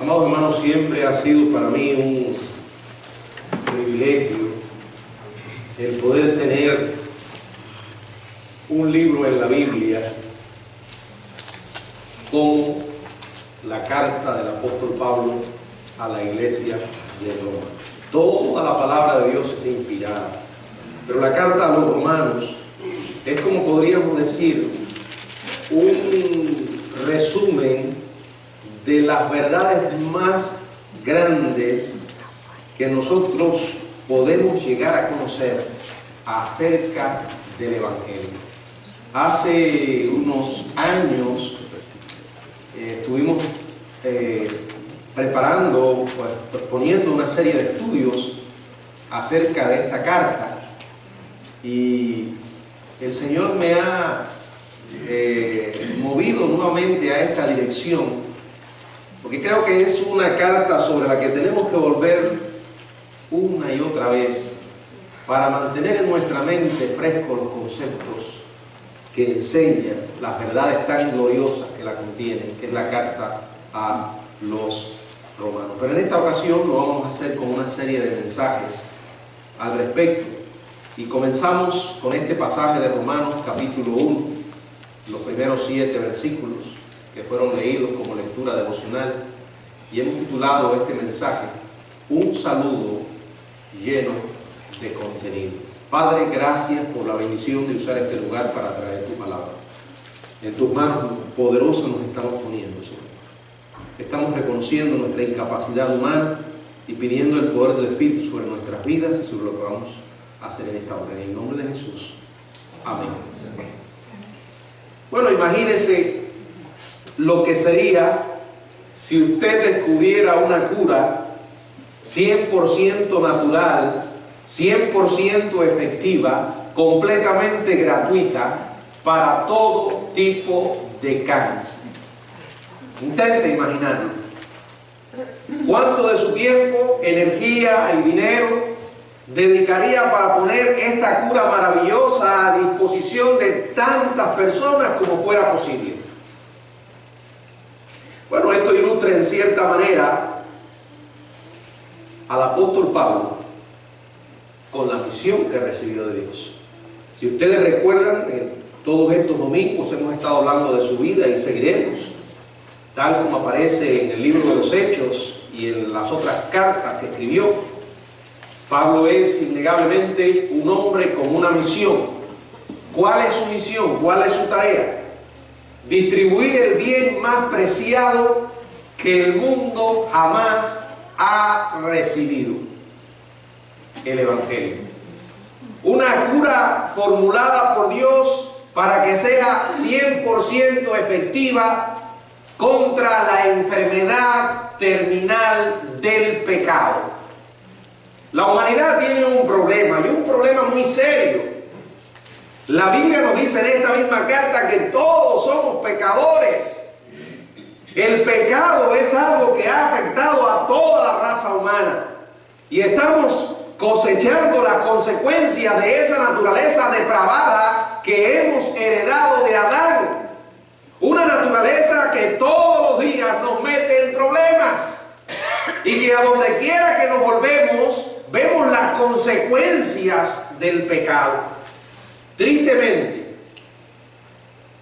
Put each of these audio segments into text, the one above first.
Amados hermanos, siempre ha sido para mí un privilegio el poder tener un libro en la Biblia como la carta del apóstol Pablo a la iglesia de Roma. Toda la palabra de Dios es inspirada, pero la carta a los romanos es, como podríamos decir, un resumen de las verdades más grandes que nosotros podemos llegar a conocer acerca del Evangelio. Hace unos años estuvimos preparando, poniendo una serie de estudios acerca de esta carta, y el Señor me ha movido nuevamente a esta dirección, porque creo que es una carta sobre la que tenemos que volver una y otra vez para mantener en nuestra mente frescos los conceptos que enseñan las verdades tan gloriosas que la contienen, que es la carta a los romanos. Pero en esta ocasión lo vamos a hacer con una serie de mensajes al respecto, y comenzamos con este pasaje de Romanos capítulo 1, los primeros 7 versículos que fueron leídos como lectura devocional, y hemos titulado este mensaje Un saludo lleno de contenido. Padre, gracias por la bendición de usar este lugar para traer tu palabra. En tus manos poderosas nos estamos poniendo, Señor. Estamos reconociendo nuestra incapacidad humana y pidiendo el poder del Espíritu sobre nuestras vidas y sobre lo que vamos a hacer en esta hora. En el nombre de Jesús. Amén. Bueno, imagínense lo que sería si usted descubriera una cura 100% natural, 100% efectiva, completamente gratuita para todo tipo de cáncer. Intente imaginarlo. ¿Cuánto de su tiempo, energía y dinero dedicaría para poner esta cura maravillosa a disposición de tantas personas como fuera posible? Bueno, esto ilustra en cierta manera al apóstol Pablo con la misión que recibió de Dios. Si ustedes recuerdan, en todos estos domingos hemos estado hablando de su vida y seguiremos, tal como aparece en el libro de los Hechos y en las otras cartas que escribió. Pablo es innegablemente un hombre con una misión. ¿Cuál es su misión? ¿Cuál es su tarea? Distribuir el bien más preciado que el mundo jamás ha recibido: el Evangelio. Una cura formulada por Dios para que sea 100% efectiva contra la enfermedad terminal del pecado. La humanidad tiene un problema, y un problema muy serio. La Biblia nos dice en esta misma carta que todos somos pecadores. El pecado es algo que ha afectado a toda la raza humana, y estamos cosechando las consecuencias de esa naturaleza depravada que hemos heredado de Adán. Una naturaleza que todos los días nos mete en problemas, y que a donde quiera que nos volvemos vemos las consecuencias del pecado. Tristemente,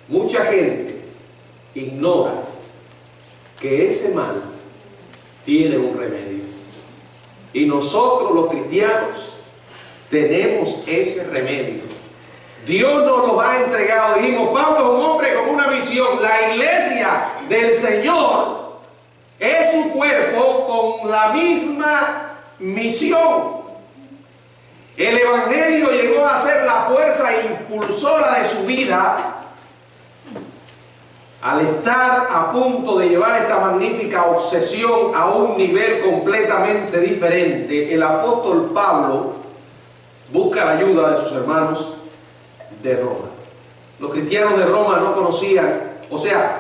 mucha gente ignora que ese mal tiene un remedio, y nosotros los cristianos tenemos ese remedio. Dios nos lo ha entregado. Dijimos, Pablo es un hombre con una misión. La iglesia del Señor es su cuerpo con la misma misión. El Evangelio llegó a ser la fuerza impulsora de su vida. Al estar a punto de llevar esta magnífica obsesión a un nivel completamente diferente, el apóstol Pablo busca la ayuda de sus hermanos de Roma. Los cristianos de Roma no conocían,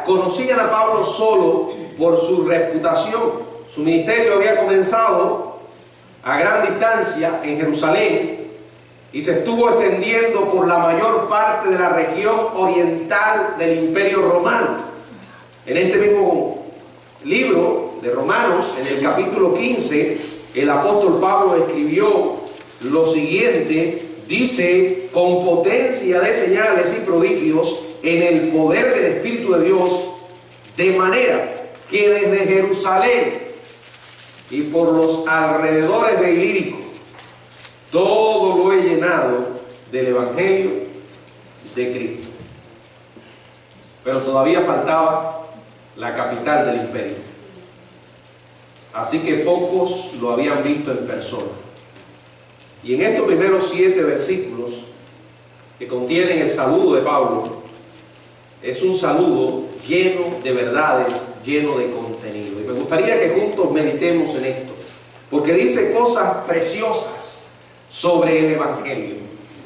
conocían a Pablo solo por su reputación. Su ministerio había comenzado a gran distancia en Jerusalén y se estuvo extendiendo por la mayor parte de la región oriental del Imperio Romano. En este mismo libro de Romanos, en el capítulo 15, el apóstol Pablo escribió lo siguiente, dice: con potencia de señales y prodigios en el poder del Espíritu de Dios, de manera que desde Jerusalén y por los alrededores de Ilírico, todo lo he llenado del Evangelio de Cristo. Pero todavía faltaba la capital del imperio. Así que pocos lo habían visto en persona. Y en estos primeros 7 versículos que contienen el saludo de Pablo, es un saludo lleno de verdades, lleno de contenido. Y me gustaría que juntos meditemos en esto, porque dice cosas preciosas sobre el Evangelio.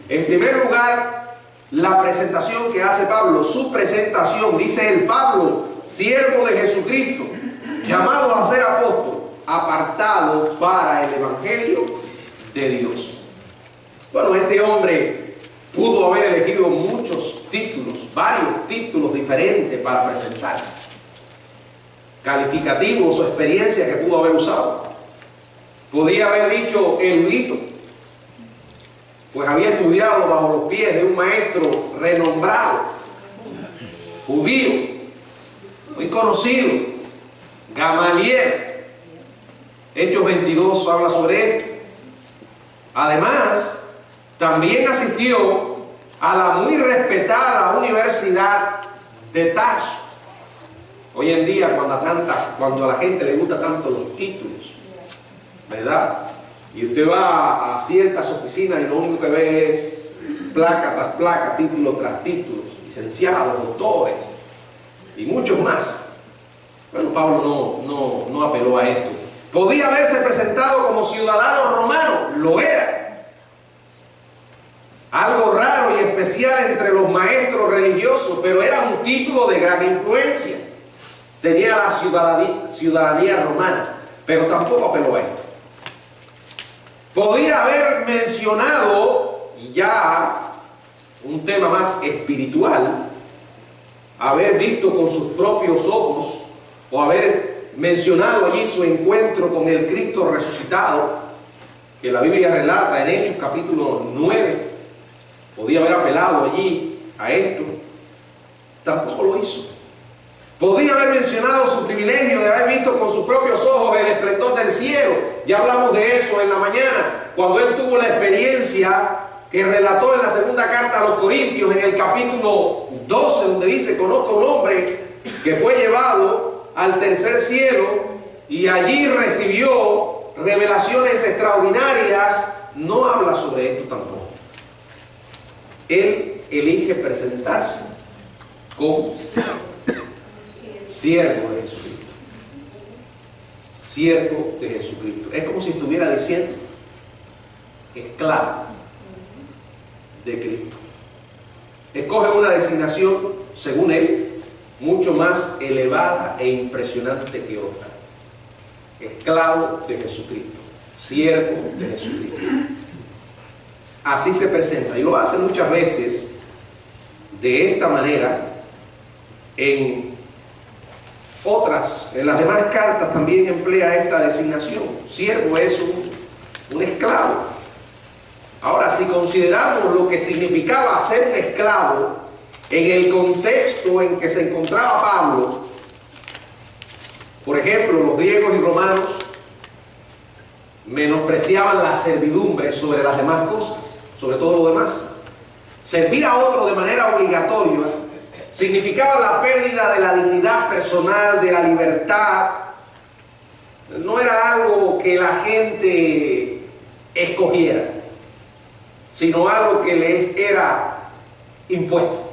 En primer lugar, la presentación que hace Pablo, su presentación, dice él: Pablo, siervo de Jesucristo, llamado a ser apóstol, apartado para el Evangelio de Dios. Bueno, este hombre pudo haber elegido muchos títulos, varios títulos diferentes para presentarse, calificativos o experiencias que pudo haber usado. Podía haber dicho erudito, pues había estudiado bajo los pies de un maestro renombrado, judío, muy conocido, Gamaliel. Hechos 22 habla sobre esto. Además, también asistió a la muy respetada Universidad de Tarso. Hoy en día, cuando a la gente le gusta tanto los títulos, ¿verdad? Y usted va a ciertas oficinas y lo único que ve es placa tras placa, título tras título, licenciados, doctores y muchos más. Bueno, Pablo no apeló a esto. Podía haberse presentado como ciudadano romano, lo era. Algo raro y especial entre los maestros religiosos, pero era un título de gran influencia. Tenía la ciudadanía romana, pero tampoco apeló a esto. Podía haber mencionado, y ya un tema más espiritual, haber visto con sus propios ojos, o haber mencionado allí su encuentro con el Cristo resucitado, que la Biblia relata en Hechos capítulo 9. Podía haber apelado allí a esto. Tampoco lo hizo. Podía haber mencionado su privilegio de haber visto con sus propios ojos el esplendor del cielo. Ya hablamos de eso en la mañana, cuando él tuvo la experiencia que relató en la segunda carta a los Corintios, en el capítulo 12, donde dice: conozco a un hombre que fue llevado al tercer cielo y allí recibió revelaciones extraordinarias. No habla sobre esto tampoco. Él elige presentarse como siervo de Jesucristo. Siervo de Jesucristo. Es como si estuviera diciendo esclavo de Cristo. Escoge una designación, según él, mucho más elevada e impresionante que otra. Esclavo de Jesucristo. Siervo de Jesucristo. Así se presenta, y lo hace muchas veces de esta manera. En las demás cartas también emplea esta designación. Siervo es un esclavo. Ahora, si consideramos lo que significaba ser un esclavo en el contexto en que se encontraba Pablo, por ejemplo, los griegos y romanos menospreciaban la servidumbre sobre las demás cosas, sobre todo lo demás. Servir a otro de manera obligatoria significaba la pérdida de la dignidad personal, de la libertad. No era algo que la gente escogiera, sino algo que les era impuesto.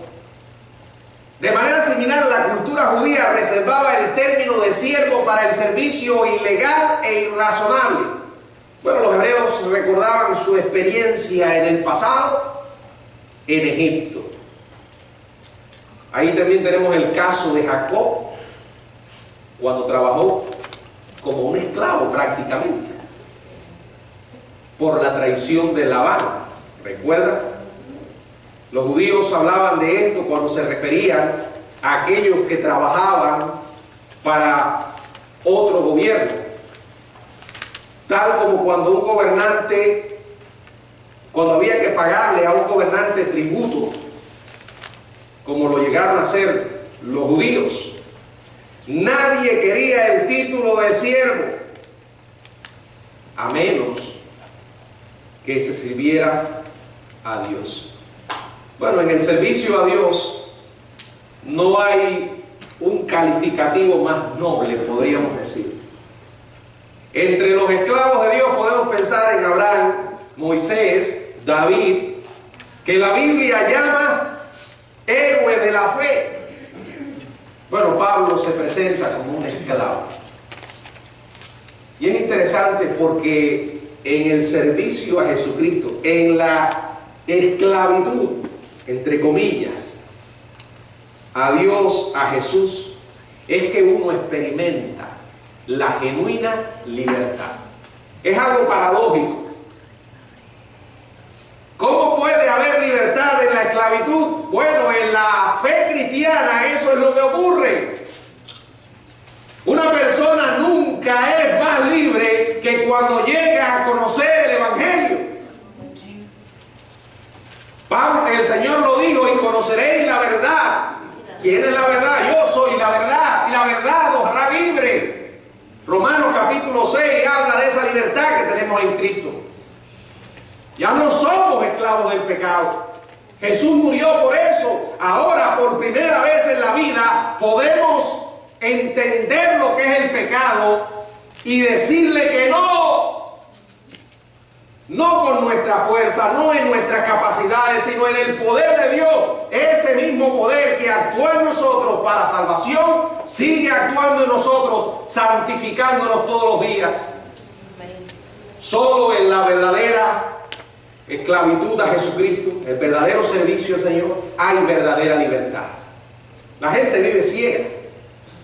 De manera similar, la cultura judía reservaba el término de siervo para el servicio ilegal e irrazonable. Bueno, los hebreos recordaban su experiencia en el pasado en Egipto. Ahí también tenemos el caso de Jacob, cuando trabajó como un esclavo prácticamente, por la traición de Labán. ¿Recuerdan? Los judíos hablaban de esto cuando se referían a aquellos que trabajaban para otro gobierno. Tal como cuando un gobernante, cuando había que pagarle a un gobernante tributo, como lo llegaron a hacer los judíos, nadie quería el título de siervo, a menos que se sirviera a Dios. Bueno, en el servicio a Dios no hay un calificativo más noble, podríamos decir. Entre los esclavos de Dios podemos pensar en Abraham, Moisés, David, que la Biblia llama héroe de la fe. Bueno, Pablo se presenta como un esclavo. Y es interesante porque en el servicio a Jesucristo, en la esclavitud, entre comillas, a Dios, a Jesús, es que uno experimenta la genuina libertad. Es algo paradójico. ¿Cómo puede haber libertad en la esclavitud? Bueno, en la fe cristiana eso es lo que ocurre. Una persona nunca es más libre que cuando llega a conocer el Evangelio. Pablo, el Señor lo dijo: y conoceréis la verdad. ¿Quién es la verdad? Yo soy la verdad, y la verdad os hará libre. Romanos capítulo 6 habla de esa libertad que tenemos en Cristo. Ya no somos esclavos del pecado. Jesús murió por eso. Ahora, por primera vez en la vida, podemos entender lo que es el pecado y decirle que no. No con nuestra fuerza, no en nuestras capacidades, sino en el poder de Dios. Ese mismo poder que actúa en nosotros para salvación, sigue actuando en nosotros, santificándonos todos los días. Solo en la verdadera esclavitud a Jesucristo, el verdadero servicio al Señor, hay verdadera libertad. La gente vive ciega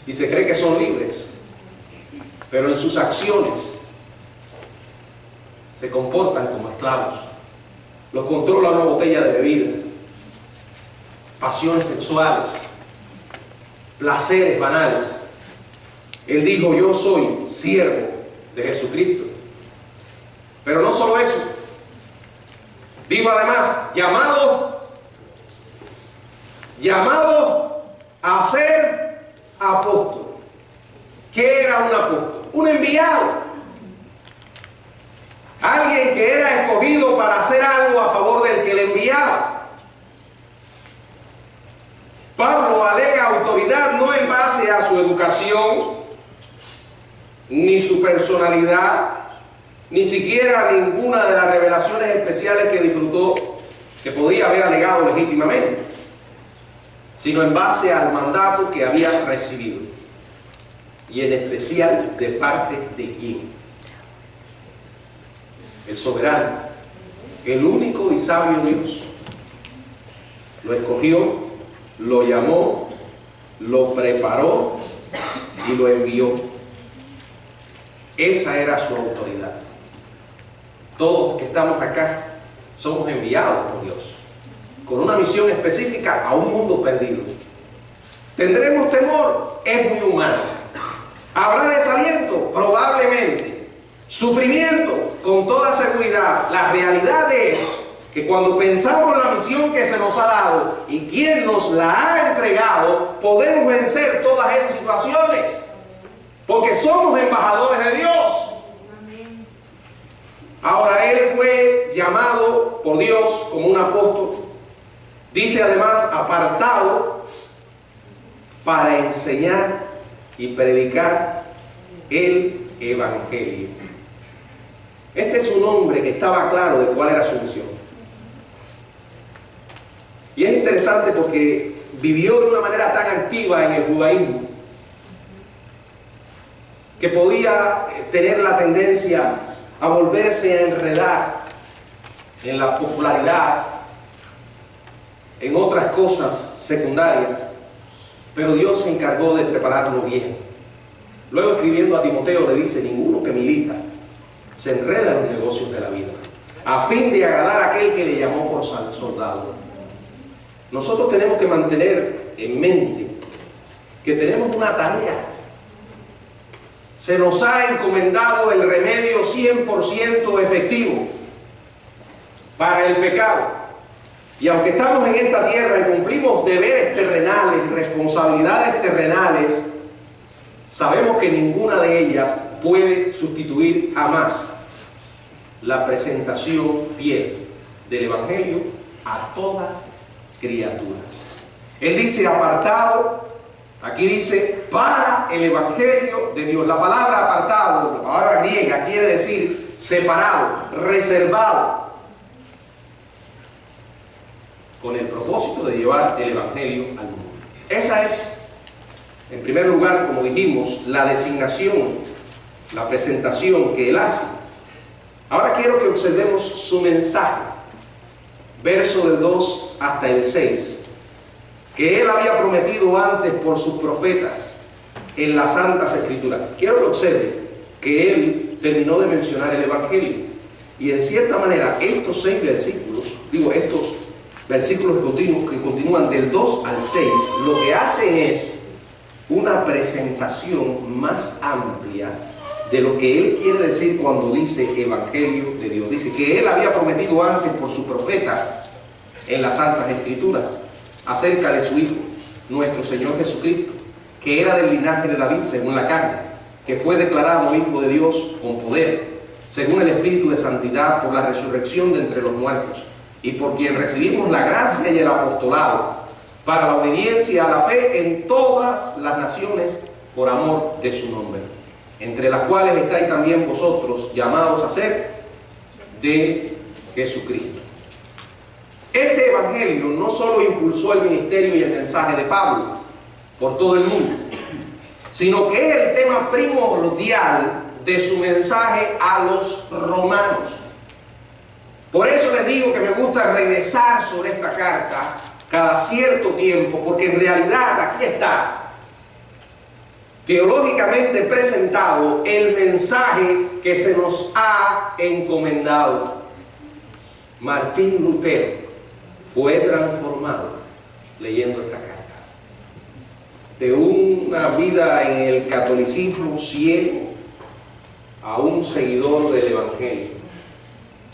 y se cree que son libres, pero en sus acciones se comportan como esclavos. Los controla una botella de bebida, pasiones sexuales, placeres banales. Él dijo: yo soy siervo de Jesucristo. Pero no solo eso, dijo además: llamado a ser apóstol. ¿Qué era un apóstol? Un enviado. Alguien que era escogido para hacer algo a favor del que le enviaba. Pablo alega autoridad no en base a su educación, ni su personalidad, ni siquiera ninguna de las revelaciones especiales que disfrutó, que podía haber alegado legítimamente, sino en base al mandato que había recibido, y en especial de parte de quién. El soberano, el único y sabio Dios, lo escogió, lo llamó, lo preparó y lo envió. Esa era su autoridad. Todos los que estamos acá somos enviados por Dios con una misión específica a un mundo perdido. ¿Tendremos temor? Es muy humano. ¿Habrá desaliento? Probablemente. Sufrimiento, con toda seguridad. La realidad es que cuando pensamos la misión que se nos ha dado y quién nos la ha entregado, podemos vencer todas esas situaciones, porque somos embajadores de Dios. Ahora, él fue llamado por Dios como un apóstol. Dice además: apartado para enseñar y predicar el Evangelio. Este es un hombre que estaba claro de cuál era su misión. Y es interesante porque vivió de una manera tan activa en el judaísmo que podía tener la tendencia a volverse a enredar en la popularidad, en otras cosas secundarias, pero Dios se encargó de prepararlo bien. Luego, escribiendo a Timoteo, le dice: ninguno que milita se enreda en los negocios de la vida, a fin de agradar a aquel que le llamó por soldado. Nosotros tenemos que mantener en mente que tenemos una tarea se nos ha encomendado el remedio 100% efectivo para el pecado. Y aunque estamos en esta tierra y cumplimos deberes terrenales, responsabilidades terrenales, sabemos que ninguna de ellas puede sustituir jamás la presentación fiel del Evangelio a toda criatura. Él dice apartado, aquí dice para el Evangelio de Dios. La palabra apartado, la palabra griega, quiere decir separado, reservado, con el propósito de llevar el Evangelio al mundo. Esa es, en primer lugar, como dijimos, la designación, la presentación que él hace. Ahora quiero que observemos su mensaje, verso del 2 hasta el 6, que él había prometido antes por sus profetas en las Santas Escrituras. Quiero que observe que él terminó de mencionar el Evangelio, y en cierta manera estos 6 versículos, estos versículos que continúan del 2 al 6, lo que hacen es una presentación más amplia de lo que él quiere decir cuando dice Evangelio de Dios. Dice que él había prometido antes por su profeta en las Santas Escrituras acerca de su Hijo, nuestro Señor Jesucristo, que era del linaje de David según la carne, que fue declarado Hijo de Dios con poder, según el Espíritu de santidad, por la resurrección de entre los muertos, y por quien recibimos la gracia y el apostolado, para la obediencia a la fe en todas las naciones por amor de su nombre, entre las cuales estáis también vosotros, llamados a ser de Jesucristo. Este Evangelio no solo impulsó el ministerio y el mensaje de Pablo por todo el mundo, sino que es el tema primordial de su mensaje a los romanos. Por eso les digo que me gusta regresar sobre esta carta cada cierto tiempo, porque en realidad aquí está teológicamente presentado el mensaje que se nos ha encomendado. Martín Lutero fue transformado leyendo esta carta. De una vida en el catolicismo ciego a un seguidor del Evangelio.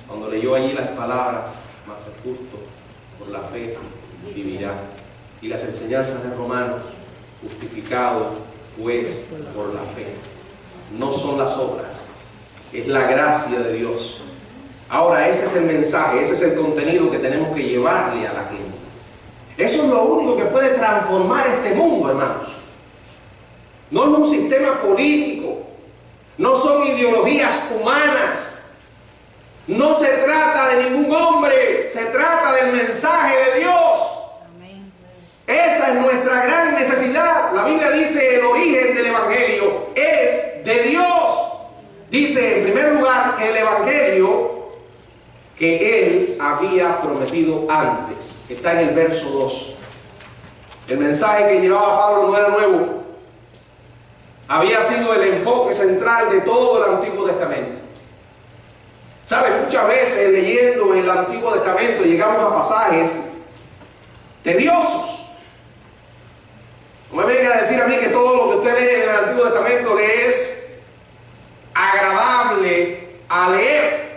Cuando leyó allí las palabras, mas el justo por la fe vivirá. Y las enseñanzas de Romanos, justificado pues por la fe. No son las obras, es la gracia de Dios. Ahora ese es el mensaje, ese es el contenido que tenemos que llevarle a la gente. Eso es lo único que puede transformar este mundo, hermanos. No es un sistema político, no son ideologías humanas, no se trata de ningún hombre, se trata del mensaje de Dios. Esa es nuestra gran necesidad. La Biblia dice el origen del Evangelio es de Dios. Dice en primer lugar que el Evangelio que él había prometido antes. Está en el verso 2. El mensaje que llevaba Pablo no era nuevo. Había sido el enfoque central de todo el Antiguo Testamento. ¿Sabe? Muchas veces leyendo el Antiguo Testamento llegamos a pasajes tediosos. No me venga a decir a mí que todo lo que usted lee en el Antiguo Testamento le es agradable a leer.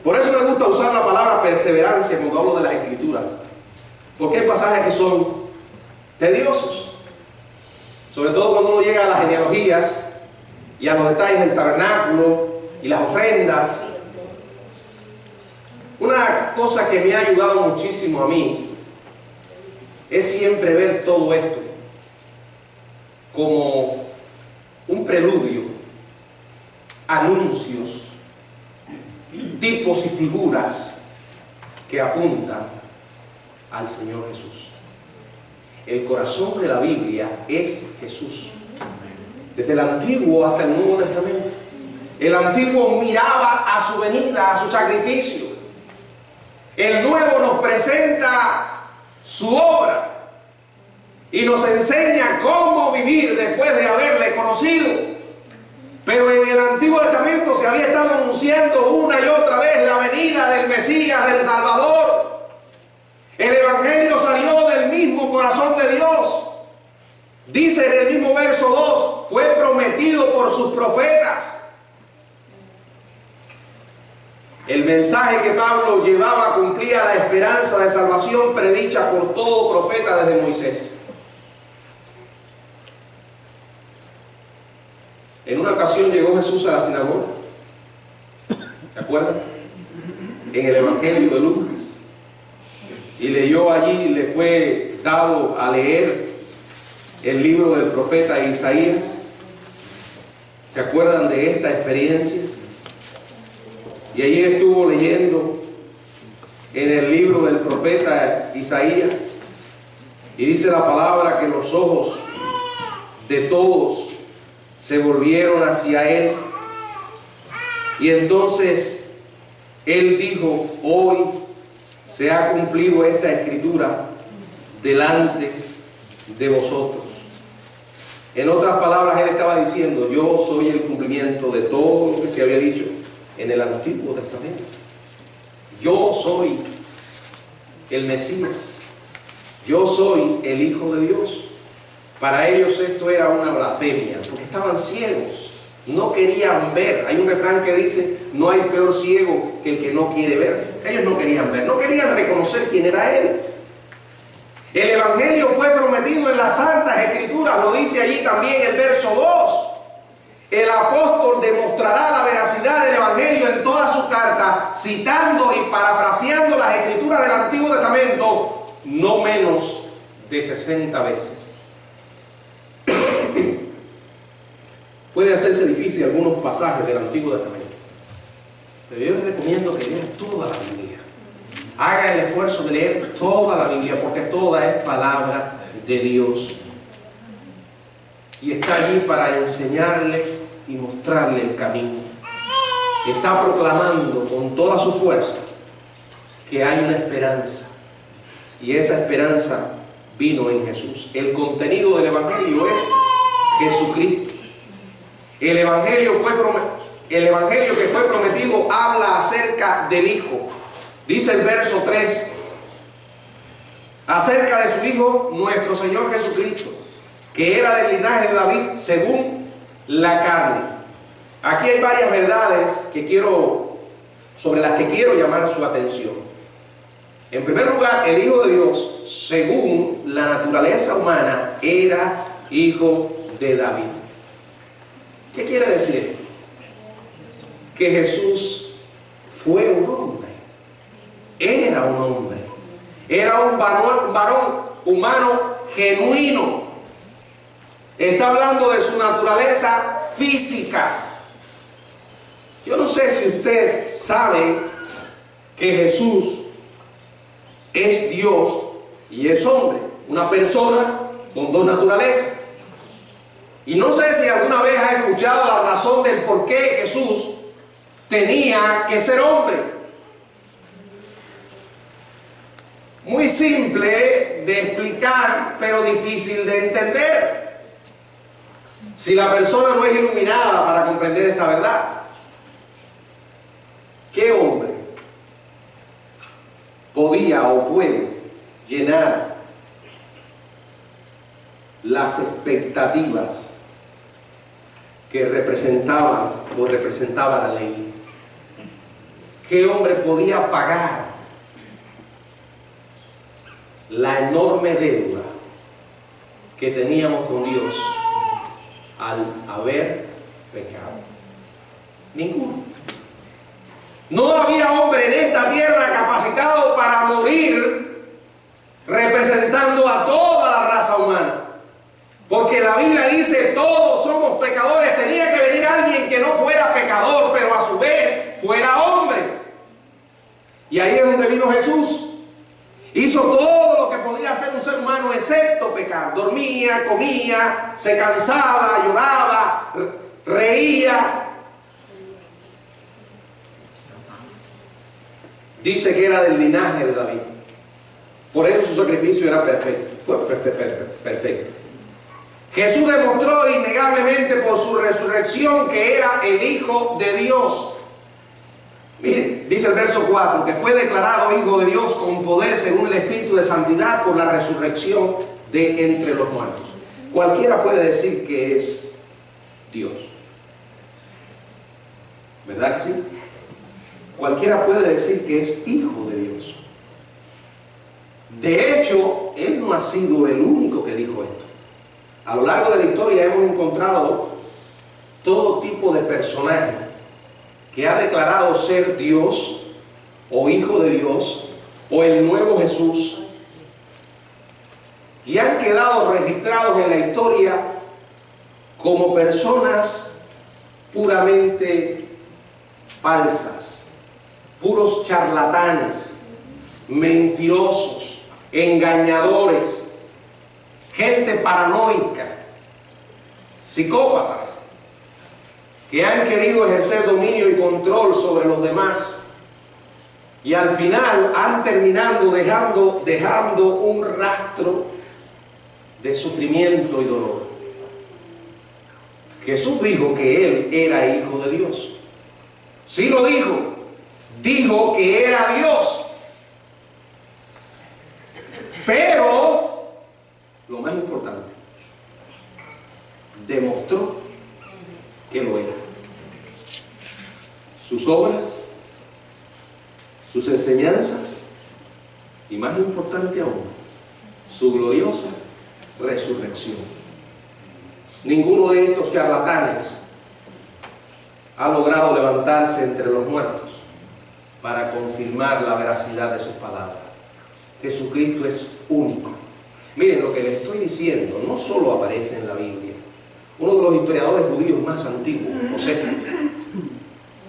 Por eso me gusta usar la palabra perseverancia cuando hablo de las Escrituras, porque hay pasajes que son tediosos, sobre todo cuando uno llega a las genealogías y a los detalles del tabernáculo y las ofrendas. Una cosa que me ha ayudado muchísimo a mí es siempre ver todo esto como un preludio, anuncios, tipos y figuras que apuntan al Señor Jesús. El corazón de la Biblia es Jesús, desde el Antiguo hasta el Nuevo Testamento. El Antiguo miraba a su venida, a su sacrificio. El Nuevo nos presenta su obra y nos enseña cómo vivir después de haberle conocido. Pero en el Antiguo Testamento se había estado anunciando una y otra vez la venida del Mesías, del Salvador. El Evangelio salió del mismo corazón de Dios. Dice en el mismo verso 2, fue prometido por sus profetas. El mensaje que Pablo llevaba cumplía la esperanza de salvación predicha por todo profeta desde Moisés. En una ocasión llegó Jesús a la sinagoga, ¿se acuerdan? En el Evangelio de Lucas. Y leyó allí, le fue dado a leer el libro del profeta Isaías. ¿Se acuerdan de esta experiencia? Y allí estuvo leyendo en el libro del profeta Isaías. Y dice la palabra que los ojos de todos se volvieron hacia él. Y entonces él dijo, hoy se ha cumplido esta escritura delante de vosotros. En otras palabras, él estaba diciendo, yo soy el cumplimiento de todo lo que se había dicho en el Antiguo Testamento. Yo soy el Mesías. Yo soy el Hijo de Dios. Para ellos esto era una blasfemia, porque estaban ciegos, no querían ver. Hay un refrán que dice, no hay peor ciego que el que no quiere ver. Ellos no querían ver, no querían reconocer quién era Él. El Evangelio fue prometido en las Santas Escrituras, lo dice allí también el verso 2. El apóstol demostrará la veracidad del Evangelio en toda su carta, citando y parafraseando las Escrituras del Antiguo Testamento no menos de 60 veces. Puede hacerse difícil algunos pasajes del Antiguo Testamento, pero yo les recomiendo que lean toda la Biblia. Haga el esfuerzo de leer toda la Biblia, porque toda es palabra de Dios. Y está allí para enseñarle y mostrarle el camino. Está proclamando con toda su fuerza que hay una esperanza. Y esa esperanza vino en Jesús. El contenido del Evangelio es Jesucristo. El Evangelio que fue prometido habla acerca del Hijo. Dice el verso 3, acerca de su Hijo, nuestro Señor Jesucristo, que era del linaje de David según la carne. Aquí hay varias verdades sobre las que quiero llamar su atención. En primer lugar, el Hijo de Dios, según la naturaleza humana, era hijo de David. ¿Qué quiere decir esto? Que Jesús fue un hombre, era un hombre, era un varón humano genuino. Está hablando de su naturaleza física. Yo no sé si usted sabe que Jesús es Dios y es hombre, una persona con dos naturalezas. Y no sé si alguna vez ha escuchado la razón del por qué Jesús tenía que ser hombre. Muy simple de explicar, pero difícil de entender si la persona no es iluminada para comprender esta verdad. ¿Qué hombre podía o puede llenar las expectativas que representaba la ley? ¿Qué hombre podía pagar la enorme deuda que teníamos con Dios al haber pecado? Ninguno. No había hombre en esta tierra capacitado para morir representando a toda la raza humana. Porque la Biblia dice, todos somos pecadores. Tenía que venir alguien que no fuera pecador, pero a su vez fuera hombre. Y ahí es donde vino Jesús. Hizo todo lo que podía hacer un ser humano excepto pecar. Dormía, comía, se cansaba, lloraba, reía. Dice que era del linaje de David. Por eso su sacrificio era perfecto. Fue perfecto. Jesús demostró innegablemente por su resurrección que era el Hijo de Dios. Miren, dice el verso 4, que fue declarado Hijo de Dios con poder según el Espíritu de Santidad por la resurrección de entre los muertos. cualquiera puede decir que es Dios. ¿Verdad que sí? Cualquiera puede decir que es hijo de Dios. De hecho, él no ha sido el único que dijo esto. A lo largo de la historia hemos encontrado todo tipo de personajes que ha declarado ser Dios o hijo de Dios o el nuevo Jesús, y han quedado registrados en la historia como personas puramente falsas, puros charlatanes, mentirosos, engañadores, gente paranoica, psicópatas, que han querido ejercer dominio y control sobre los demás, y al final han terminado dejando un rastro de sufrimiento y dolor. Jesús dijo que él era hijo de Dios. Sí lo dijo. Dijo que era Dios. Pero, lo más importante, demostró que lo era. Sus obras, sus enseñanzas y, más importante aún, su gloriosa resurrección. Ninguno de estos charlatanes ha logrado levantarse entre los muertos para confirmar la veracidad de sus palabras. Jesucristo es único. Miren, lo que les estoy diciendo no solo aparece en la Biblia. Uno de los historiadores judíos más antiguos, Josefo,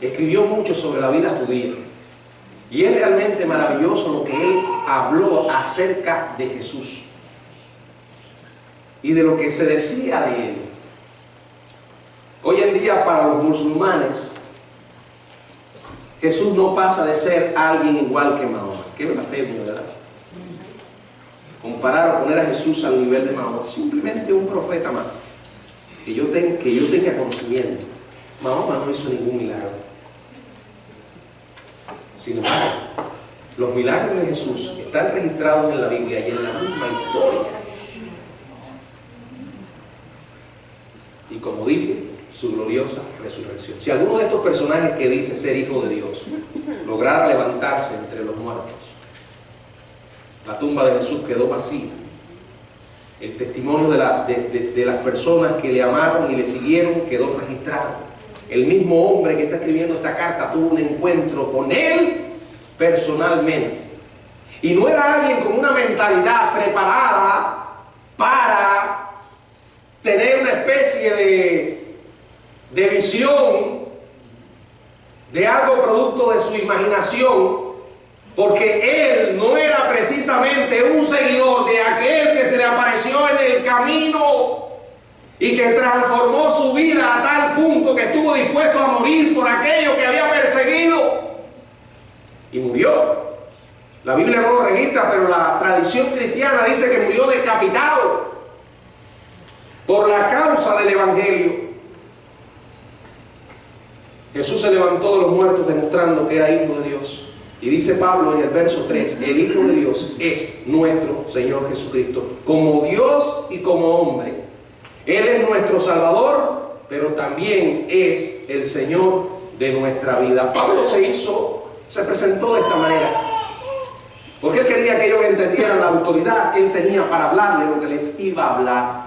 escribió mucho sobre la vida judía. Y es realmente maravilloso lo que él habló acerca de Jesús y de lo que se decía de él. Hoy en día, para los musulmanes, Jesús no pasa de ser alguien igual que Mahoma. Qué blasfemia, ¿verdad? Comparar o poner a Jesús al nivel de Mahoma. Simplemente un profeta más. Que yo tenga conocimiento. Mahoma no hizo ningún milagro. Sin embargo, los milagros de Jesús están registrados en la Biblia y en la misma historia. Y como dije, su gloriosa resurrección. Si alguno de estos personajes que dice ser hijo de Dios lograra levantarse entre los muertos, la tumba de Jesús quedó vacía. El testimonio de las personas que le amaron y le siguieron quedó registrado. El mismo hombre que está escribiendo esta carta tuvo un encuentro con él personalmente. Y no era alguien con una mentalidad preparada para tener una especie de visión de algo producto de su imaginación, porque él no era precisamente un seguidor de aquel que se le apareció en el camino y que transformó su vida a tal punto que estuvo dispuesto a morir por aquello que había perseguido, y murió. La Biblia no lo registra, pero la tradición cristiana dice que murió decapitado por la causa del Evangelio. Jesús se levantó de los muertos demostrando que era hijo de Dios. Y dice Pablo en el verso 3, el Hijo de Dios es nuestro Señor Jesucristo, como Dios y como hombre. Él es nuestro Salvador, pero también es el Señor de nuestra vida. Pablo se presentó de esta manera, porque él quería que ellos entendieran la autoridad que él tenía para hablarle lo que les iba a hablar.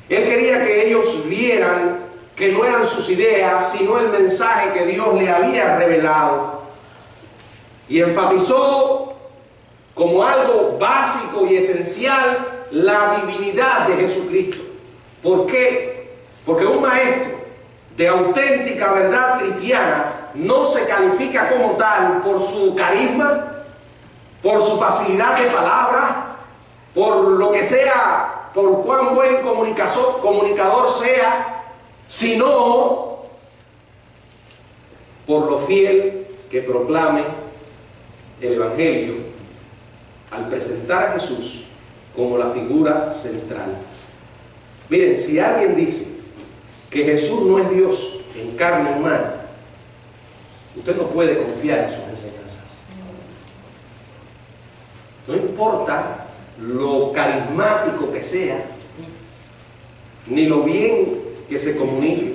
Él quería que ellos vieran que no eran sus ideas, sino el mensaje que Dios le había revelado. Y enfatizó como algo básico y esencial la divinidad de Jesucristo. ¿Por qué? Porque un maestro de auténtica verdad cristiana no se califica como tal por su carisma, por su facilidad de palabra, por lo que sea, por cuán buen comunicador sea, sino por lo fiel que proclame el Evangelio al presentar a Jesús como la figura central. Miren, si alguien dice que Jesús no es Dios en carne humana, usted no puede confiar en sus enseñanzas. No importa lo carismático que sea, ni lo bien que se comunique.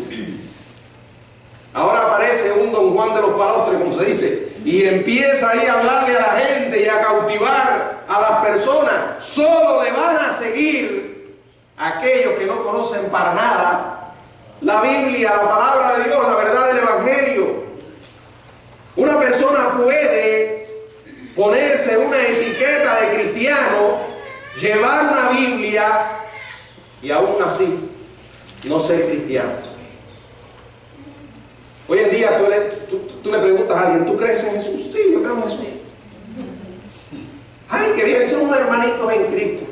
Ahora aparece un Don Juan de los Palostres, como se dice, y empieza ahí a hablarle a la gente y a cautivar a las personas. Solo le van a seguir aquellos que no conocen para nada la Biblia, la palabra de Dios, la verdad del Evangelio. Una persona puede ponerse una etiqueta de cristiano, llevar una Biblia y aún así no ser cristiano. Hoy en día tú le preguntas a alguien, ¿tú crees en Jesús? Sí, yo creo en Jesús. Ay, qué bien, somos hermanitos en Cristo.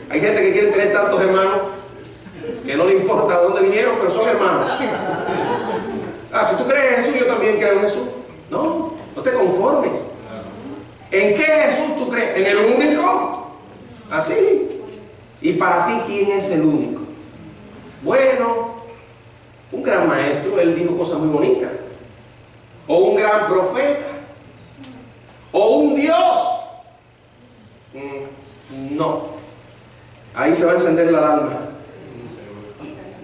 Hay gente que quiere tener tantos hermanos que no le importa de dónde vinieron, pero son hermanos. Ah, si tú crees en Jesús, yo también creo en Jesús. No, no te conformes. ¿En qué Jesús tú crees? ¿En el único? Así. ¿Y para ti quién es el único? Bueno, un gran maestro, él dijo cosas muy bonitas. O un gran profeta. O un Dios. No. Ahí se va a encender la alarma.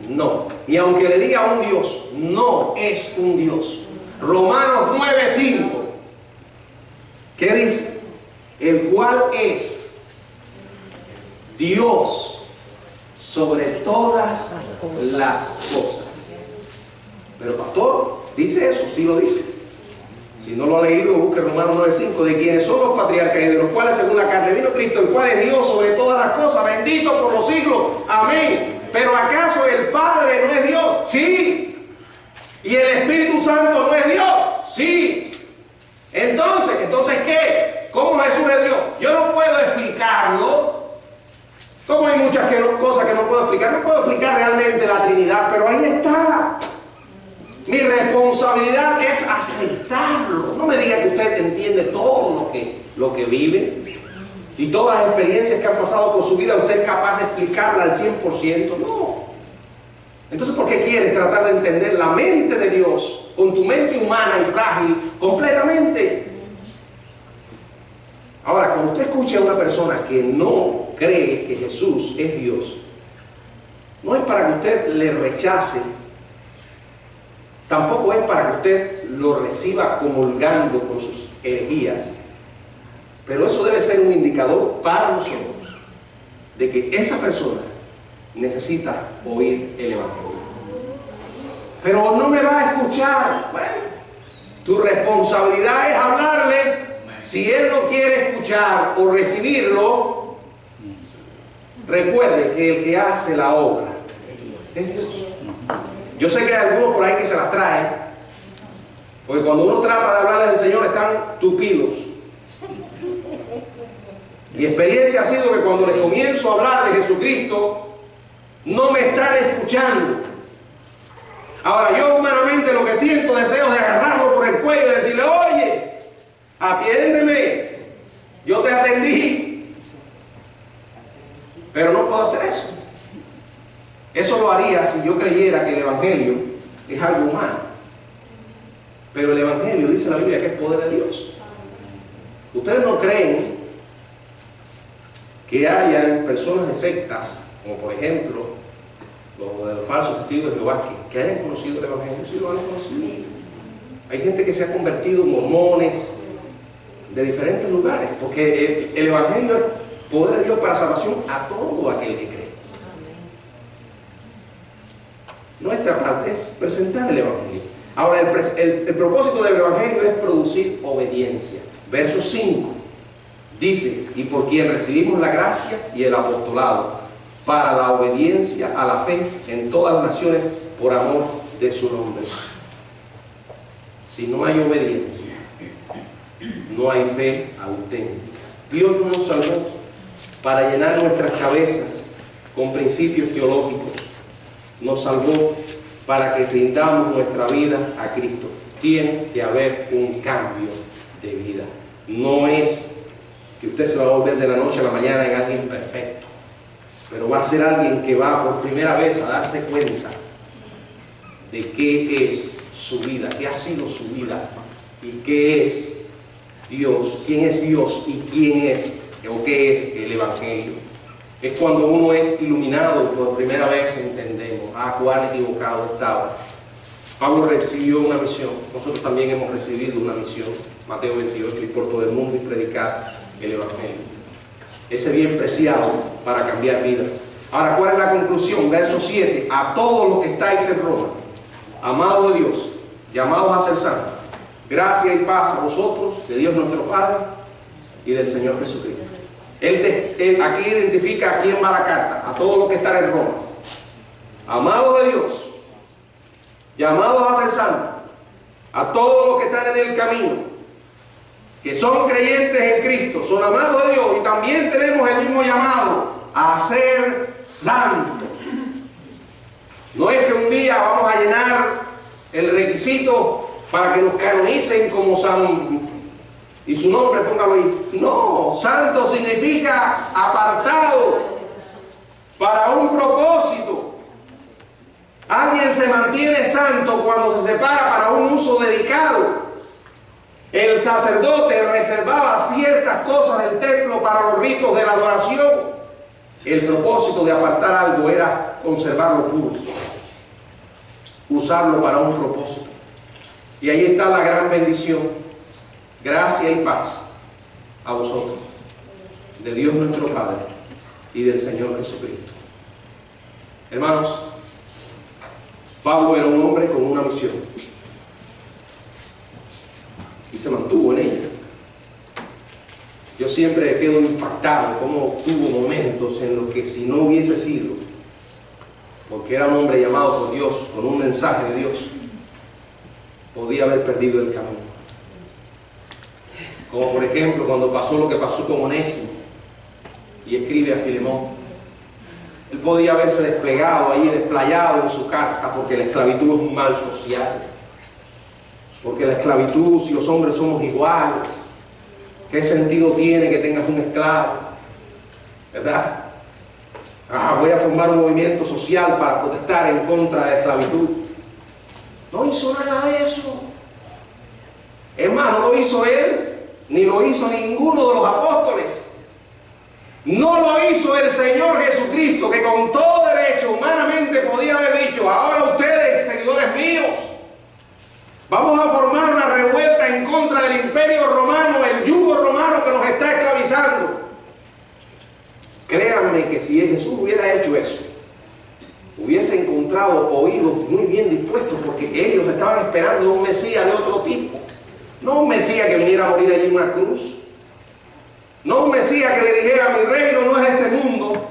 No. Ni aunque le diga un Dios, no es un Dios. Romanos 9:5. ¿Qué dice? El cual es Dios sobre todas las cosas. Pero pastor, ¿dice eso? Sí lo dice. Si no lo ha leído, busque Romanos 9:5, de quienes son los patriarcas y de los cuales según la carne vino Cristo, el cual es Dios sobre todas las cosas, bendito por los siglos. Amén. Pero ¿acaso el Padre no es Dios? Sí. ¿Y el Espíritu Santo no es Dios? Sí. Entonces ¿qué? ¿Cómo Jesús es Dios? Yo no puedo explicarlo. Como hay muchas cosas que no puedo explicar. No puedo explicar realmente la Trinidad, pero ahí está. Mi responsabilidad es aceptarlo. No me diga que usted entiende todo lo que vive y todas las experiencias que han pasado por su vida, usted es capaz de explicarla al 100%. No. Entonces, ¿por qué quieres tratar de entender la mente de Dios con tu mente humana y frágil completamente? Ahora, cuando usted escuche a una persona que no cree que Jesús es Dios, no es para que usted le rechace. Tampoco es para que usted lo reciba comulgando con sus herejías. Pero eso debe ser un indicador para nosotros de que esa persona necesita oír el Evangelio. Pero no me va a escuchar. Bueno, tu responsabilidad es hablarle. Si él no quiere escuchar o recibirlo, recuerde que el que hace la obra es Dios. Yo sé que hay algunos por ahí que se las traen, porque cuando uno trata de hablarles del Señor están tupidos. Mi experiencia ha sido que cuando les comienzo a hablar de Jesucristo, no me están escuchando. Ahora, yo humanamente lo que siento deseo de agarrarlo por el cuello y decirle, oye, atiéndeme, yo te atendí. Pero no puedo hacer eso. Eso lo haría si yo creyera que el Evangelio es algo humano. Pero el Evangelio, dice la Biblia, que es poder de Dios. Ustedes no creen que hayan personas de sectas, como por ejemplo los de los falsos testigos de Jehová, que hayan conocido el Evangelio. Sí lo han conocido. Hay gente que se ha convertido en mormones de diferentes lugares, porque el Evangelio es poder de Dios para salvación a todo aquel que cree. Nuestra parte es presentar el Evangelio. Ahora, el propósito del Evangelio es producir obediencia. Verso 5 dice, y por quien recibimos la gracia y el apostolado para la obediencia a la fe en todas las naciones por amor de su nombre. Si no hay obediencia, no hay fe auténtica. Dios no nos salvó para llenar nuestras cabezas con principios teológicos. Nos salvó para que rindamos nuestra vida a Cristo. Tiene que haber un cambio de vida. No es que usted se va a volver de la noche a la mañana en alguien perfecto, pero va a ser alguien que va por primera vez a darse cuenta de qué es su vida, qué ha sido su vida y qué es Dios, quién es Dios y quién es o qué es el Evangelio. Es cuando uno es iluminado por primera vez, entendemos, cuán equivocado estaba. Pablo recibió una misión, nosotros también hemos recibido una misión, Mateo 28, ir por todo el mundo y predicar el Evangelio. Ese bien preciado para cambiar vidas. Ahora, ¿cuál es la conclusión? Verso 7, a todos los que estáis en Roma, amados de Dios, llamados a ser santos, gracia y paz a vosotros, de Dios nuestro Padre y del Señor Jesucristo. Él aquí identifica a quién va la carta, a todos los que están en Roma, amados de Dios, llamados a ser santos, a todos los que están en el camino, que son creyentes en Cristo, son amados de Dios, y también tenemos el mismo llamado a ser santos. No es que un día vamos a llenar el requisito para que nos canonicen como San y su nombre, póngalo ahí. No, santo significa apartado para un propósito. Alguien se mantiene santo cuando se separa para un uso dedicado. El sacerdote reservaba ciertas cosas del templo para los ritos de la adoración. El propósito de apartar algo era conservarlo puro, usarlo para un propósito. Y ahí está la gran bendición. Gracia y paz a vosotros, de Dios nuestro Padre y del Señor Jesucristo. Hermanos, Pablo era un hombre con una misión y se mantuvo en ella. Yo siempre quedo impactado cómo tuvo momentos en los que si no hubiese sido, porque era un hombre llamado por Dios, con un mensaje de Dios, podía haber perdido el camino. Como por ejemplo cuando pasó lo que pasó con Onésimo y escribe a Filemón. Él podía haberse desplegado ahí, desplayado en su carta, porque la esclavitud es un mal social. Porque la esclavitud, si los hombres somos iguales, ¿qué sentido tiene que tengas un esclavo? ¿Verdad? Voy a formar un movimiento social para protestar en contra de la esclavitud. No hizo nada de eso. Hermano, no lo hizo él, ni lo hizo ninguno de los apóstoles. No lo hizo el Señor Jesucristo, que con todo derecho humanamente podía haber dicho: ahora ustedes, seguidores míos, vamos a formar una revuelta en contra del imperio romano, el yugo romano que nos está esclavizando. Créanme que si Jesús hubiera hecho eso, hubiese encontrado oídos muy bien dispuestos, porque ellos estaban esperando un Mesías de otro tipo. No un Mesías que viniera a morir allí en una cruz. No un Mesías que le dijera: mi reino no es de este mundo.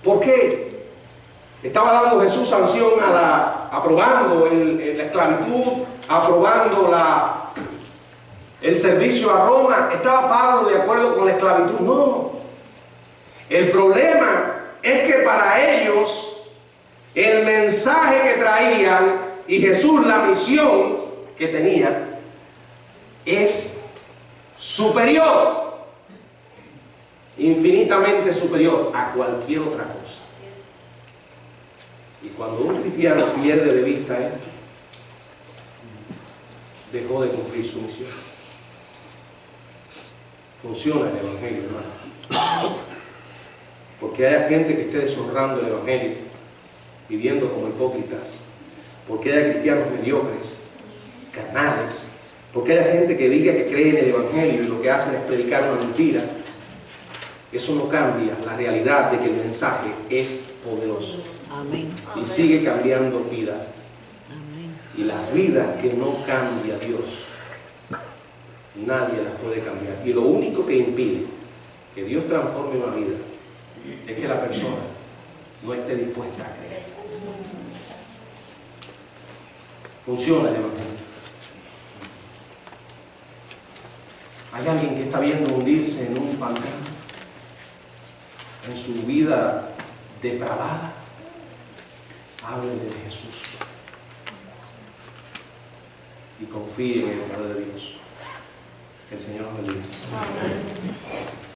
¿Por qué? Estaba dando Jesús sanción aprobando la esclavitud, aprobando el servicio a Roma. ¿Estaba Pablo de acuerdo con la esclavitud? No. El problema es que para ellos el mensaje que traían y Jesús la misión que tenía es superior, infinitamente superior a cualquier otra cosa. Y cuando un cristiano pierde de vista esto, dejó de cumplir su misión. Funciona el Evangelio, hermano. Porque haya gente que esté deshonrando el Evangelio, viviendo como hipócritas, porque haya cristianos mediocres, carnales, porque haya gente que diga que cree en el Evangelio y lo que hacen es predicar una mentira, eso no cambia la realidad de que el mensaje es poderoso. Amén. Y sigue cambiando vidas. Amén. Y las vidas que no cambia Dios, nadie las puede cambiar. Y lo único que impide que Dios transforme una vida es que la persona no esté dispuesta a creer. Funciona el Evangelio. Hay alguien que está viendo hundirse en un pantano, en su vida depravada. Háblele de Jesús y confíe en el poder de Dios. Que el Señor nos bendiga.